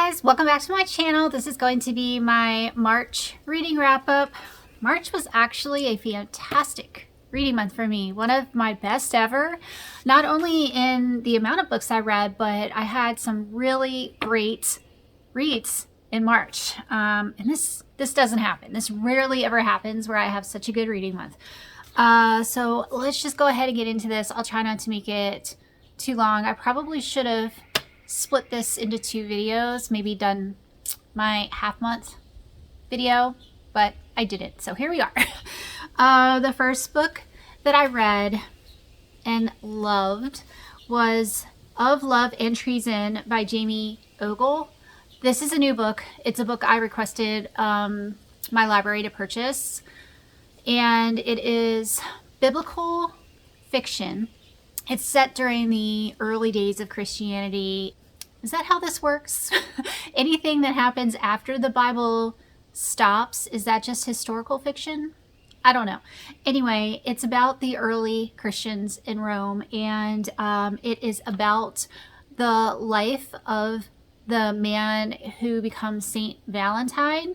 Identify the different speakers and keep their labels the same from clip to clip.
Speaker 1: guys, welcome back to my channel. This is going to be my March reading wrap-up. March was actually a fantastic reading month for me, one of my best ever, not only in the amount of books I read, but I had some really great reads in March. And this doesn't happen. This rarely ever happens where I have such a good reading month. So let's just go ahead and get into this. I'll try not to make it too long. I probably should have split this into two videos, maybe done my half-month video, but I didn't, so here we are. The first book that I read and loved was Of Love and Treason by Jamie Ogle. This is a new book. It's a book I requested my library to purchase, and it is biblical fiction. It's set during the early days of Christianity. Is that how this works? Anything that happens after the Bible stops, is that just historical fiction? I don't know. Anyway, it's about the early Christians in Rome, and it is about the life of the man who becomes Saint Valentine.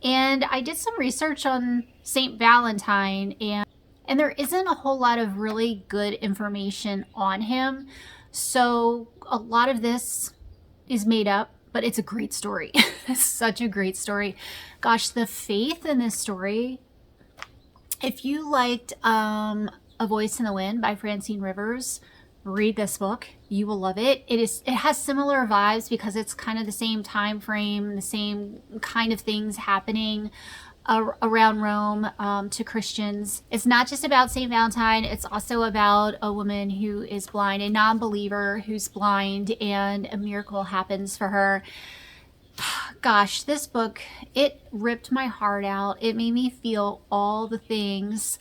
Speaker 1: And I did some research on Saint Valentine, and there isn't a whole lot of really good information on him. So a lot of this is made up, but it's a great story. It's such a great story. Gosh, the faith in this story. If you liked A Voice in the Wind by Francine Rivers, read this book. You will love it. It has similar vibes because it's kind of the same time frame, the same kind of things happening around Rome to Christians. It's not just about St. Valentine. It's also about a woman who is blind, a non-believer who's blind, and a miracle happens for her. Gosh, this book, it ripped my heart out. It made me feel all the things.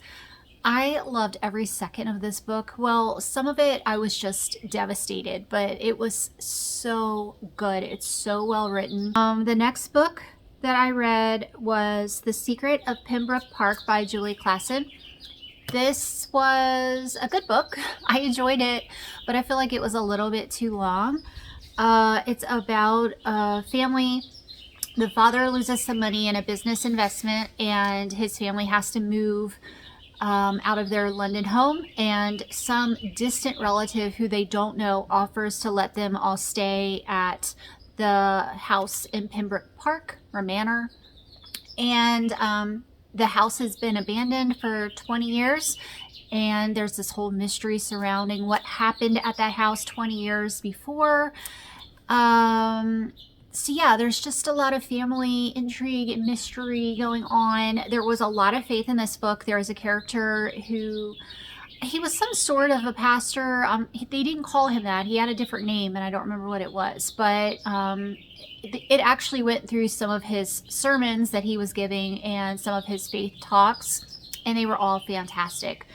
Speaker 1: I loved every second of this book. Well, some of it I was just devastated, but it was so good. It's so well written. The next book that I read was The Secret of Pembroke Park by Julie Klassen. This was a good book. I enjoyed it, but I feel like it was a little bit too long. It's about a family. The father loses some money in a business investment, and his family has to move out of their London home, and some distant relative who they don't know offers to let them all stay at the house in Pembroke Park or Manor. And the house has been abandoned for 20 years, and there's this whole mystery surrounding what happened at that house 20 years before. So yeah, there's just a lot of family intrigue and mystery going on. There was a lot of faith in this book. There was a character who, he was some sort of a pastor. They didn't call him that. He had a different name, and I don't remember what it was. But it actually went through some of his sermons that he was giving and some of his faith talks, and they were all fantastic.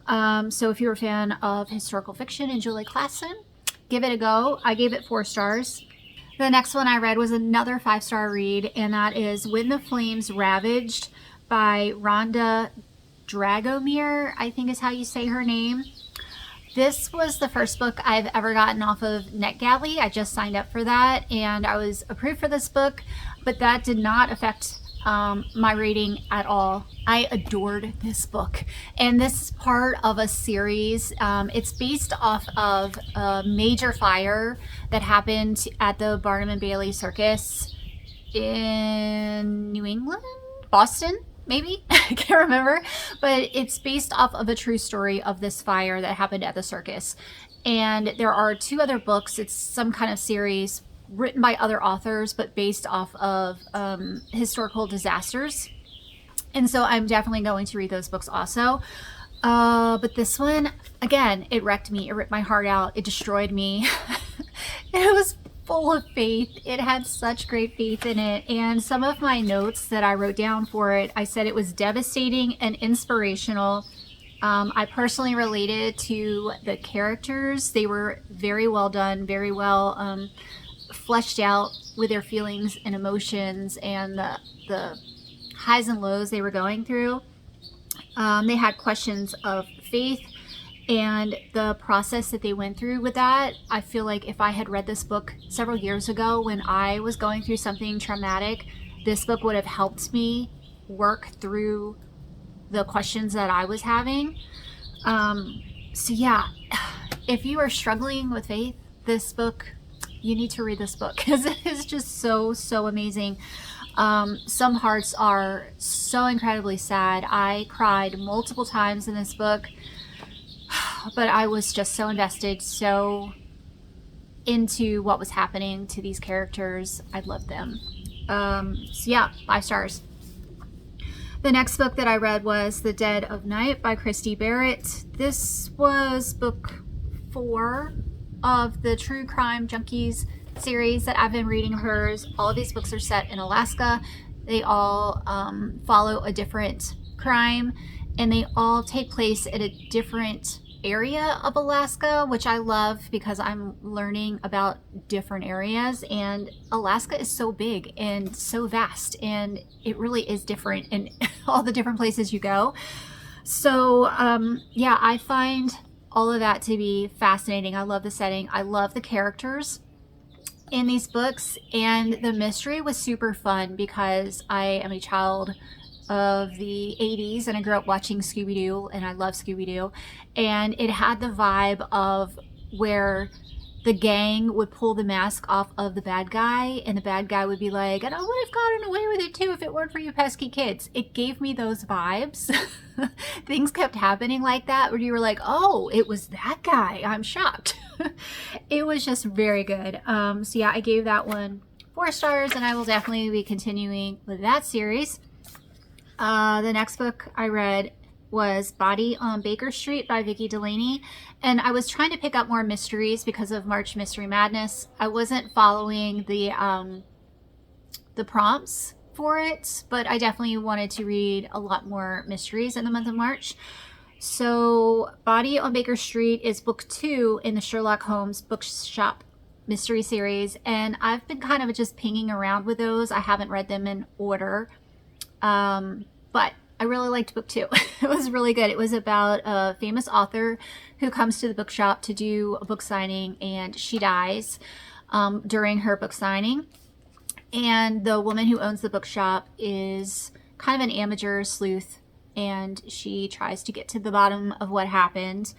Speaker 1: So if you're a fan of historical fiction and Julie Klassen, give it a go. I gave it 4 stars. The next one I read was another 5-star read, and that is When the Flames Ravaged by Rhonda Dragomir, I think is how you say her name. This was the first book I've ever gotten off of NetGalley. I just signed up for that, and I was approved for this book, but that did not affect my rating at all. I adored this book, and this is part of a series. It's based off of a major fire that happened at the Barnum and Bailey Circus in New England, Boston, maybe. I can't remember, but it's based off of a true story of this fire that happened at the circus. And there are 2 other books. It's some kind of series written by other authors, but based off of historical disasters. And so I'm definitely going to read those books also. But this one, again, it wrecked me. It ripped my heart out. It destroyed me. It was full of faith. It had such great faith in it. And some of my notes that I wrote down for it, I said it was devastating and inspirational. I personally related to the characters. They were very well done, very well fleshed out with their feelings and emotions and the highs and lows they were going through. They had questions of faith And the process that they went through with that, I feel like if I had read this book several years ago when I was going through something traumatic, this book would have helped me work through the questions that I was having. So yeah, if you are struggling with faith, this book, you need to read this book because it is just so amazing. Some hearts are so incredibly sad. I cried multiple times in this book, but I was just so invested, so into what was happening to these characters. I loved them. So yeah, 5 stars. The next book that I read was The Dead of Night by Christy Barritt. This was book 4 of the True Crime Junkies series that I've been reading of hers. All of these books are set in Alaska. They all follow a different crime, and they all take place at a different area of Alaska, which I love because I'm learning about different areas, and Alaska is so big and so vast, and it really is different in all the different places you go. So yeah, I find all of that to be fascinating. I love the setting. I love the characters in these books, and the mystery was super fun because I am a child of the 80s and I grew up watching Scooby-Doo, and I love Scooby-Doo, and it had the vibe of where the gang would pull the mask off of the bad guy, and the bad guy would be like, and I would have gotten away with it too if it weren't for you pesky kids. It gave me those vibes. Things kept happening like that where you were like, oh, it was that guy. I'm shocked. It was just very good. So yeah, I gave that one 4 stars, and I will definitely be continuing with that series. The next book I read was Body on Baker Street by Vicki Delany, and I was trying to pick up more mysteries because of March Mystery Madness. I wasn't following the prompts for it, but I definitely wanted to read a lot more mysteries in the month of March. So Body on Baker Street is book 2 in the Sherlock Holmes bookshop mystery series, and I've been kind of just pinging around with those. I haven't read them in order. But I really liked book 2. It was really good. It was about a famous author who comes to the bookshop to do a book signing, and she dies during her book signing. And the woman who owns the bookshop is kind of an amateur sleuth, and she tries to get to the bottom of what happened.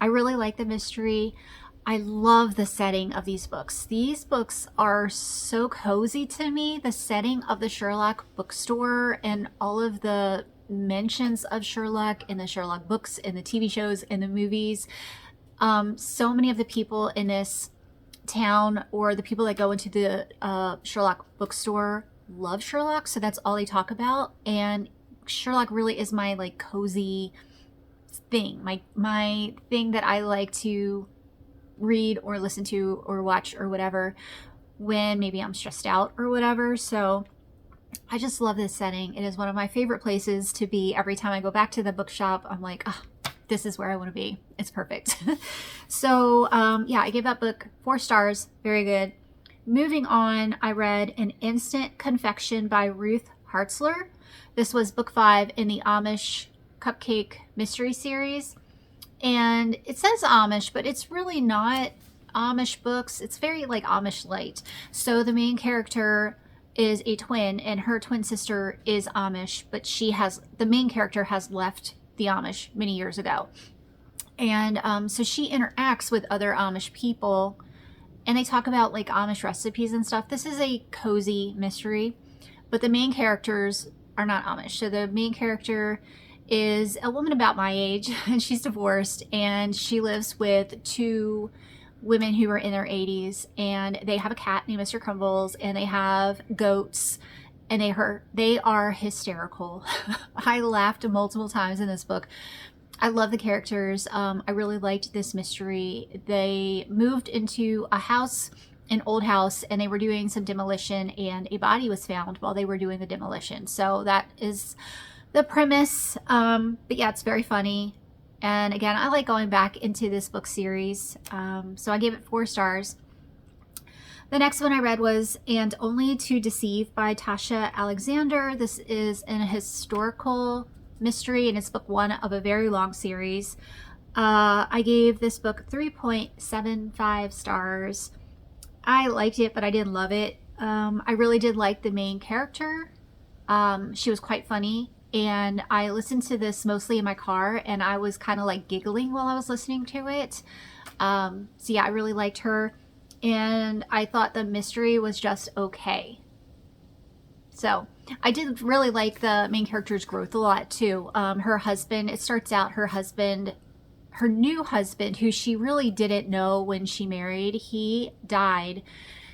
Speaker 1: I really like the mystery. I love the setting of these books. These books are so cozy to me. The setting of the Sherlock bookstore and all of the mentions of Sherlock in the Sherlock books and the TV shows and the movies. So many of the people in this town, or the people that go into the Sherlock bookstore, love Sherlock. So that's all they talk about. And Sherlock really is my like cozy thing. My thing that I like to read or listen to or watch or whatever when maybe I'm stressed out or whatever. So I just love this setting. It is one of my favorite places to be. Every time I go back to the bookshop, I'm like, oh, this is where I want to be. It's perfect. So yeah, I gave that book 4 stars. Very good. Moving on, I read An Instant Confection by Ruth Hartzler. This was book 5 in the Amish Cupcake Mystery Series. And it says Amish, but it's really not Amish books. It's very like Amish light. So the main character is a twin, and her twin sister is Amish, but the main character has left the Amish many years ago. And so she interacts with other Amish people, and they talk about like Amish recipes and stuff. This is a cozy mystery, but the main characters are not Amish. So the main character is a woman about my age, and she's divorced, and she lives with 2 women who are in their 80s, and they have a cat named Mr. Crumbles, and they have goats, and they are hysterical. I laughed multiple times in this book. I love the characters. I really liked this mystery. They moved into a house, an old house, and they were doing some demolition, and a body was found while they were doing the demolition. So that is the premise. But yeah, it's very funny. And again, I like going back into this book series. So I gave it 4 stars. The next one I read was And Only to Deceive by Tasha Alexander. This is an historical mystery, and it's book 1 of a very long series. I gave this book 3.75 stars. I liked it, but I didn't love it. I really did like the main character. She was quite funny, and I listened to this mostly in my car, and I was kind of like giggling while I was listening to it. So yeah, I really liked her, and I thought the mystery was just okay. So I did really like the main character's growth a lot too. Her husband, it starts out her new husband, who she really didn't know when she married, he died.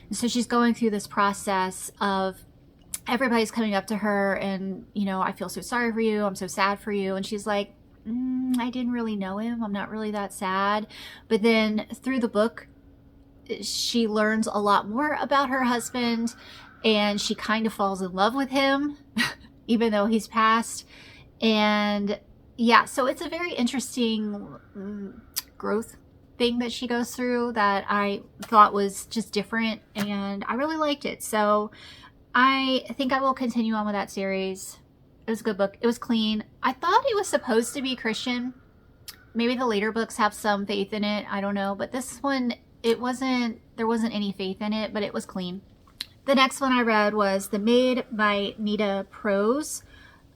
Speaker 1: And so she's going through this process of everybody's coming up to her and, you know, I feel so sorry for you. I'm so sad for you. And she's like, I didn't really know him. I'm not really that sad. But then through the book, she learns a lot more about her husband, and she kind of falls in love with him, even though he's passed. And yeah, so it's a very interesting growth thing that she goes through that I thought was just different, and I really liked it. So I think I will continue on with that series. It was a good book. It was clean. I thought it was supposed to be Christian. Maybe the later books have some faith in it. I don't know. But this one, there wasn't any faith in it, but it was clean. The next one I read was The Maid by Nita, Prose.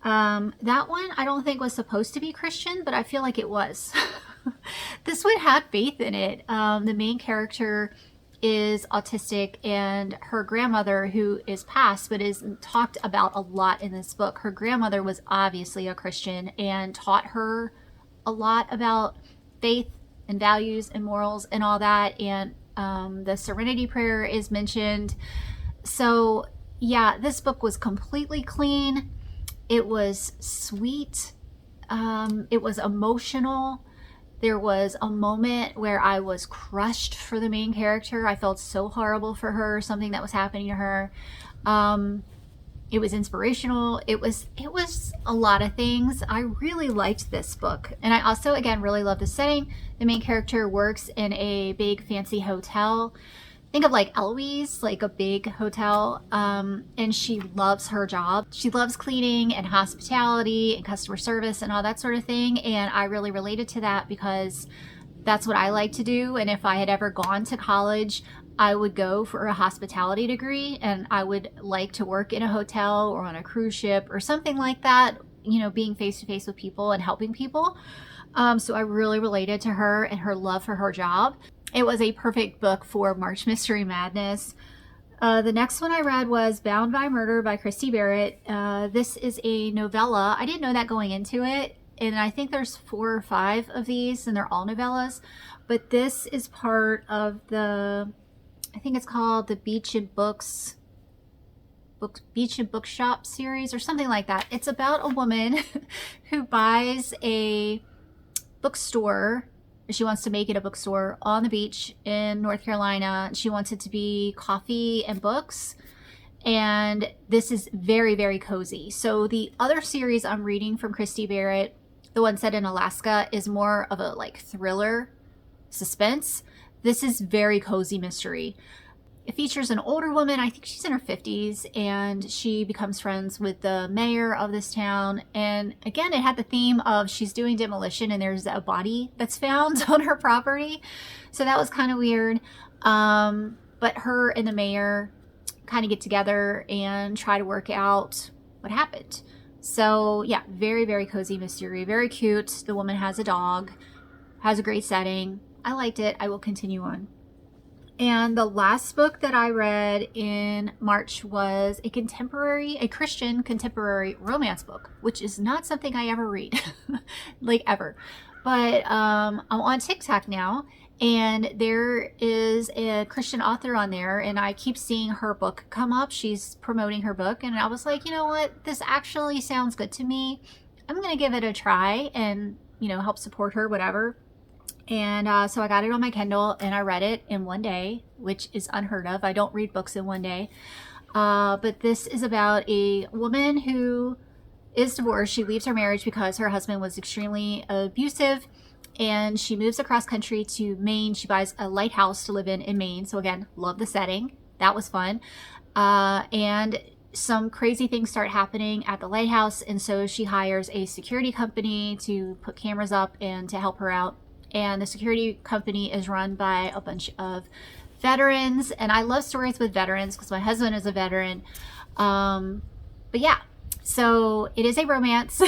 Speaker 1: That one I don't think was supposed to be Christian, but I feel like it was. This one had faith in it. The main character is autistic, and her grandmother, who is passed but is talked about a lot in this book, her grandmother was obviously a Christian and taught her a lot about faith and values and morals and all that. And the Serenity Prayer is mentioned. So yeah, this book was completely clean. It was sweet. It was emotional. There was a moment where I was crushed for the main character. I felt so horrible for her, something that was happening to her. It was inspirational. It was a lot of things. I really liked this book. And I also, again, really love the setting. The main character works in a big fancy hotel. Think of like Eloise, like a big hotel, and she loves her job. She loves cleaning and hospitality and customer service and all that sort of thing, and I really related to that because that's what I like to do. And if I had ever gone to college, I would go for a hospitality degree, and I would like to work in a hotel or on a cruise ship or something like that, you know, being face to face with people and helping people. So I really related to her and her love for her job. It was a perfect book for March Mystery Madness. The next one I read was Bound by Murder by Christy Barritt. This is a novella. I didn't know that going into it, and I think there's 4 or 5 of these, and they're all novellas. But this is part of the, I think it's called the Beach and Bookshop series or something like that. It's about a woman who buys a bookstore. She wants to make it a bookstore on the beach in North Carolina. She wants it to be coffee and books. And this is very, very cozy. So the other series I'm reading from Christy Barritt, the one set in Alaska, is more of a like thriller suspense. This is very cozy mystery. It features an older woman, I think she's in her 50s, and she becomes friends with the mayor of this town. And again, it had the theme of she's doing demolition and there's a body that's found on her property. So that was kind of weird. But her and the mayor kind of get together and try to work out what happened. So yeah, very, very cozy mystery, very cute. The woman has a dog, has a great setting. I liked it. I will continue on. And the last book that I read in March was a Christian contemporary romance book, which is not something I ever read, like ever. But I'm on TikTok now, and there is a Christian author on there, and I keep seeing her book come up. She's promoting her book, and I was like, you know what? This actually sounds good to me. I'm going to give it a try and, you know, help support her, whatever. And so I got it on my Kindle, and I read it in one day, which is unheard of. I don't read books in one day. But this is about a woman who is divorced. She leaves her marriage because her husband was extremely abusive, and she moves across country to Maine. She buys a lighthouse to live in Maine. So again, love the setting. That was fun. And some crazy things start happening at the lighthouse, and so she hires a security company to put cameras up and to help her out. and the security company is run by a bunch of veterans, and I love stories with veterans because my husband is a veteran. But yeah, so it is a romance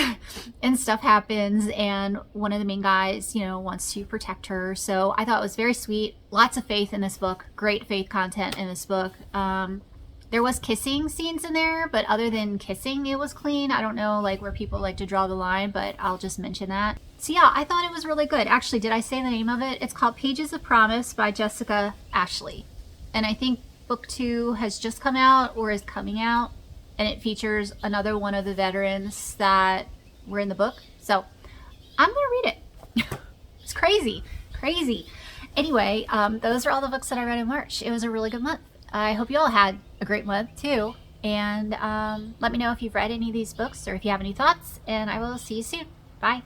Speaker 1: and stuff happens, and one of the main guys, you know, wants to protect her. So I thought it was very sweet. Lots of faith in this book. Great faith content in this book. There was kissing scenes in there, but other than kissing, it was clean. I don't know like where people like to draw the line, but I'll just mention that. So yeah, I thought it was really good. Actually, did I say the name of it? It's called Pages of Promise by Jessica Ashley. And I think book 2 has just come out or is coming out. And it features another one of the veterans that were in the book. So I'm going to read it. It's crazy, crazy. Anyway, those are all the books that I read in March. It was a really good month. I hope you all had a great month too. And let me know if you've read any of these books or if you have any thoughts. And I will see you soon. Bye.